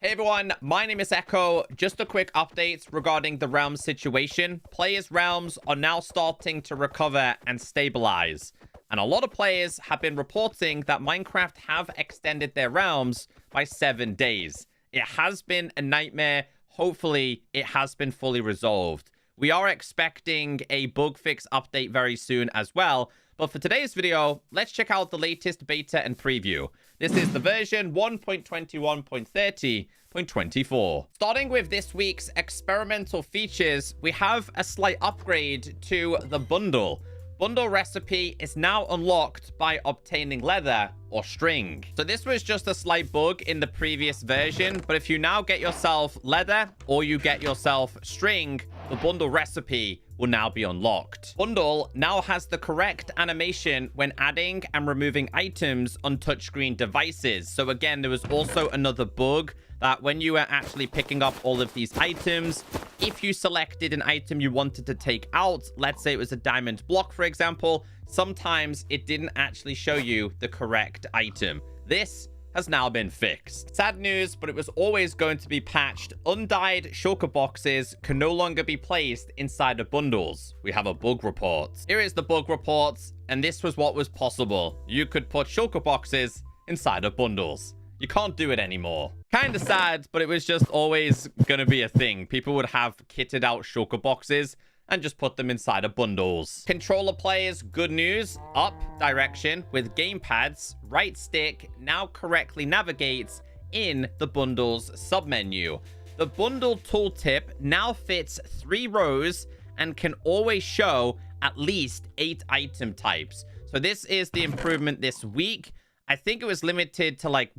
Hey everyone, my name is Echo. Just a quick update regarding the realm situation. Players' realms are now starting to recover and stabilize. And a lot of players have been reporting that Minecraft have extended their realms by 7 days. It has been a nightmare. Hopefully, it has been fully resolved. We are expecting a bug fix update very soon as well. But for today's video, let's check out the latest beta and preview. This is the version 1.21.30.24. Starting with this week's experimental features, we have a slight upgrade to the bundle. Bundle recipe is now unlocked by obtaining leather or string. So this was just a slight bug in the previous version, but if you now get yourself leather or you get yourself string, the bundle recipe will now be unlocked. Bundle now has the correct animation when adding and removing items on touchscreen devices. So again, there was also another bug that when you were actually picking up all of these items, if you selected an item you wanted to take out, let's say it was a diamond block, for example, sometimes it didn't actually show you the correct item. This has now been fixed. Sad news, but it was always going to be patched. Undyed shulker boxes can no longer be placed inside of bundles. We have a bug report. Here is the bug report, and this was what was possible. You could put shulker boxes inside of bundles. You can't do it anymore. Kind of sad, but it was just always going to be a thing. People would have kitted out shulker boxes and just put them inside of bundles. Controller players, good news. Up direction with gamepads, right stick now correctly navigates in the bundles submenu. The bundle tooltip now fits 3 rows and can always show at least 8 item types. So this is the improvement this week. I think it was limited to like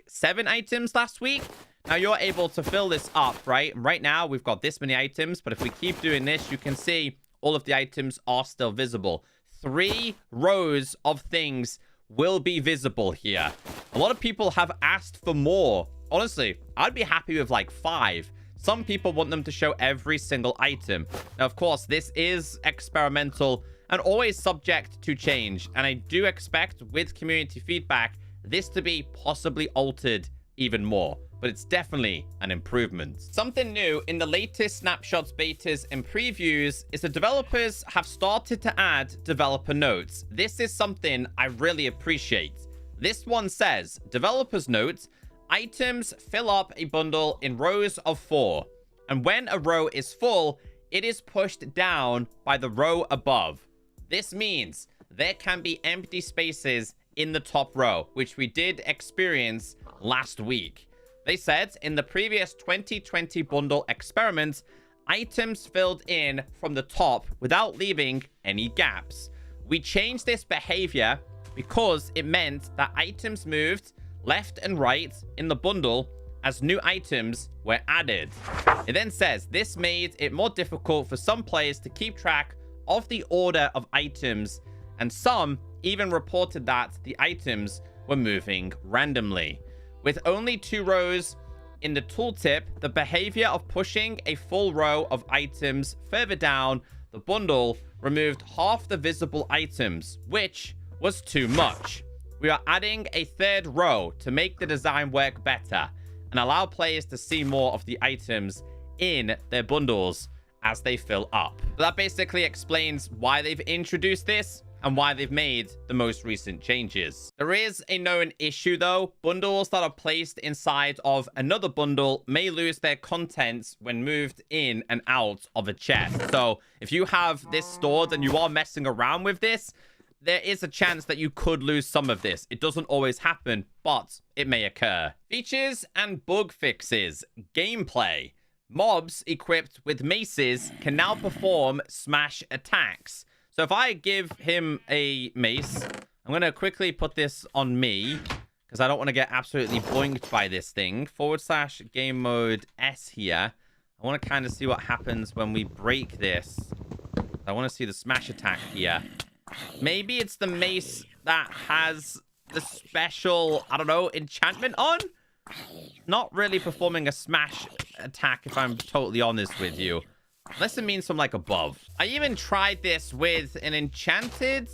7 items last week. Now you're able to fill this up, right? Right now we've got this many items, but if we keep doing this, you can see all of the items are still visible. 3 rows of things will be visible here. A lot of people have asked for more. Honestly, I'd be happy with like 5. Some people want them to show every single item. Now, of course, this is experimental and always subject to change. And I do expect with community feedback, this to be possibly altered even more. But it's definitely an improvement. Something new in the latest snapshots, betas, and previews is the developers have started to add developer notes. This is something I really appreciate. This one says, developers notes, items fill up a bundle in rows of 4. And when a row is full, it is pushed down by the row above. This means there can be empty spaces in the top row, which we did experience last week. They said in the previous 2020 bundle experiment, items filled in from the top without leaving any gaps. We changed this behavior because it meant that items moved left and right in the bundle as new items were added. It then says this made it more difficult for some players to keep track of the order of items, and some even reported that the items were moving randomly. With only 2 rows in the tooltip, the behavior of pushing a full row of items further down the bundle removed half the visible items, which was too much. We are adding a 3rd row to make the design work better and allow players to see more of the items in their bundles as they fill up. That basically explains why they've introduced this and why they've made the most recent changes. There is a known issue though. Bundles that are placed inside of another bundle may lose their contents when moved in and out of a chest. So if you have this stored and you are messing around with this, there is a chance that you could lose some of this. It doesn't always happen, but it may occur. Features and bug fixes. Gameplay. Mobs equipped with maces can now perform smash attacks. So if I give him a mace, I'm going to quickly put this on me because I don't want to get absolutely boinked by this thing. / game mode S here. I want to kind of see what happens when we break this. I want to see the smash attack here. Maybe it's the mace that has the special, I don't know, enchantment on? Not really performing a smash attack if I'm totally honest with you. Unless it means from like above. I even tried this with an enchanted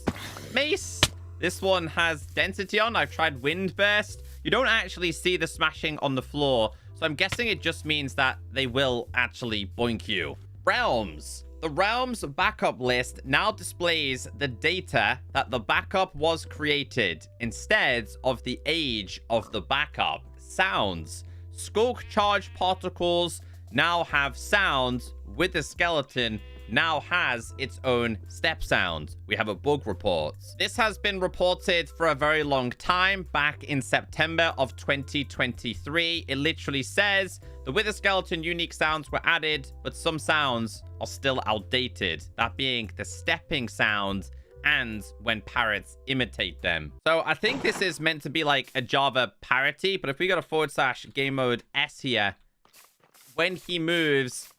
mace. This one has density on. I've tried wind burst. You don't actually see the smashing on the floor, so I'm guessing it just means that they will actually boink you. Realms. The Realms backup list now displays the data that the backup was created instead of the age of the backup. Sounds. Skulk charge particles now have sounds with the skeleton now has its own step sound. We have a bug report. This has been reported for a very long time, back in September of 2023. It literally says the Wither Skeleton unique sounds were added, but some sounds are still outdated. That being the stepping sound and when parrots imitate them. So I think this is meant to be like a Java parity, but if we go to / game mode S here, when he moves,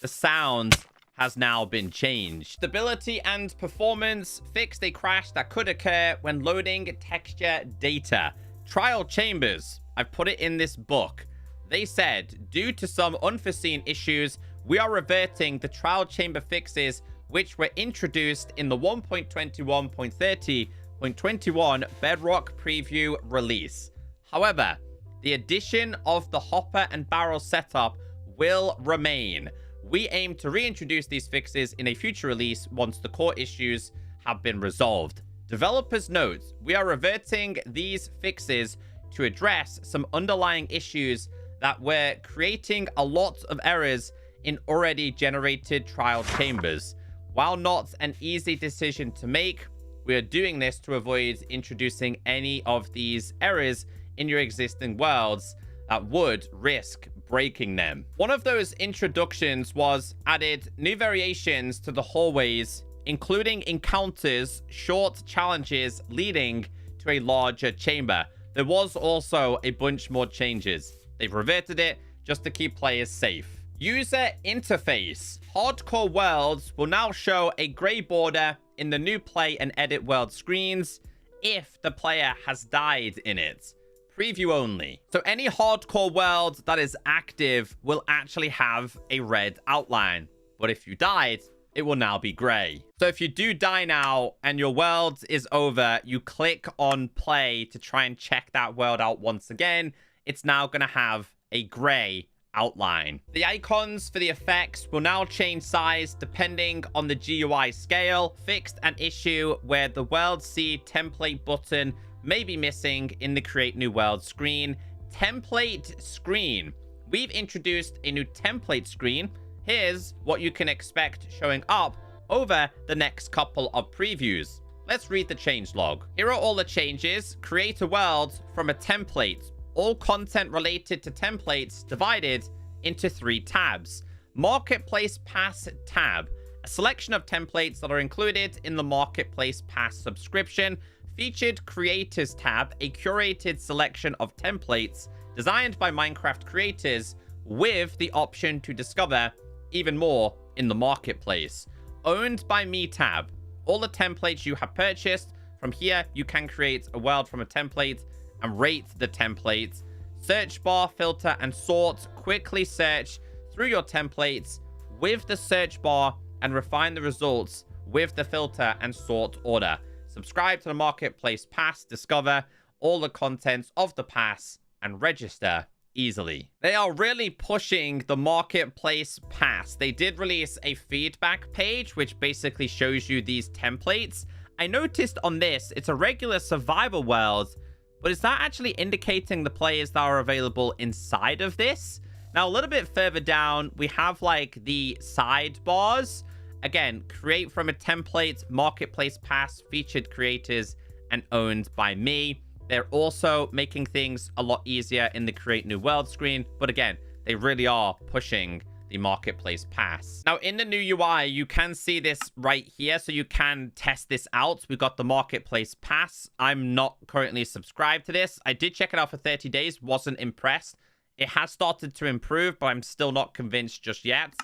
the sound has now been changed. Stability and performance fixed a crash that could occur when loading texture data. Trial chambers. I've put it in this book. They said, due to some unforeseen issues, we are reverting the trial chamber fixes which were introduced in the 1.21.30.24 Bedrock preview release. However, the addition of the hopper and barrel setup will remain. We aim to reintroduce these fixes in a future release once the core issues have been resolved. Developers note, we are reverting these fixes to address some underlying issues that were creating a lot of errors in already generated trial chambers. While not an easy decision to make, we are doing this to avoid introducing any of these errors in your existing worlds that would risk breaking them. One of those introductions was added new variations to the hallways, including encounters, short challenges leading to a larger chamber. There was also a bunch more changes. They've reverted it just to keep players safe. User interface. Hardcore worlds will now show a gray border in the new play and edit world screens if the player has died in it. Preview only. So any hardcore world that is active will actually have a red outline. But if you died, it will now be gray. So if you do die now and your world is over, you click on play to try and check that world out once again. It's now going to have a gray outline. The icons for the effects will now change size depending on the GUI scale. Fixed an issue where the world C template button may be missing in the create new world screen. Template screen. We've introduced a new template screen. Here's what you can expect showing up over the next couple of previews. Let's read the changelog. Here are all the changes. Create a world from a template. All content related to templates divided into 3 tabs. Marketplace Pass tab. A selection of templates that are included in the Marketplace Pass subscription. Featured Creators tab, a curated selection of templates designed by Minecraft creators with the option to discover even more in the marketplace. Owned by Me tab, all the templates you have purchased. From here, you can create a world from a template and rate the templates. Search bar, filter, and sort. Quickly search through your templates with the search bar and refine the results with the filter and sort order. Subscribe to the Marketplace Pass, discover all the contents of the pass, and register easily. They are really pushing the Marketplace Pass. They did release a feedback page, which basically shows you these templates. I noticed on this, it's a regular survival world, but is that actually indicating the players that are available inside of this? Now, a little bit further down, we have like the sidebars. Again, create from a template, Marketplace Pass, featured creators, and owned by me. They're also making things a lot easier in the create new world screen. But again, they really are pushing the Marketplace Pass. Now, in the new UI, you can see this right here. So you can test this out. We got the Marketplace Pass. I'm not currently subscribed to this. I did check it out for 30 days. Wasn't impressed. It has started to improve, but I'm still not convinced just yet.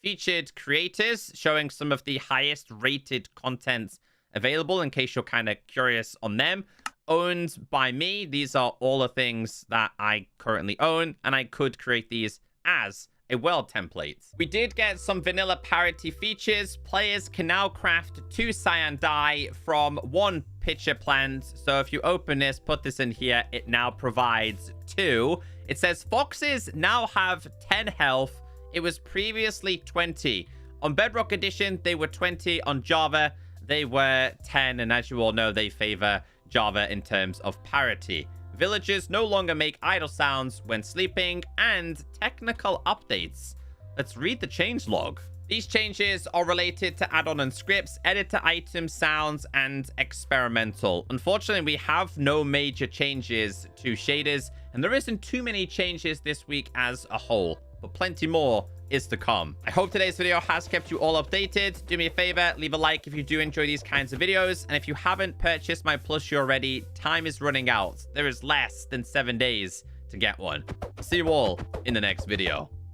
Featured creators, showing some of the highest rated content available in case you're kind of curious on them. Owned by me. These are all the things that I currently own, and I could create these as a world template. We did get some vanilla parity features. Players can now craft 2 cyan dye from 1 pitcher plant. So if you open this, put this in here, it now provides 2. It says foxes now have 10 health. It was previously 20. On Bedrock Edition, they were 20. On Java, they were 10. And as you all know, they favor Java in terms of parity. Villagers no longer make idle sounds when sleeping, and technical updates. Let's read the changelog. These changes are related to add-on and scripts, editor item sounds, and experimental. Unfortunately, we have no major changes to shaders, and there isn't too many changes this week as a whole, but plenty more is to come. I hope today's video has kept you all updated. Do me a favor, leave a like if you do enjoy these kinds of videos. And if you haven't purchased my plushie already, time is running out. There is less than 7 days to get one. See you all in the next video.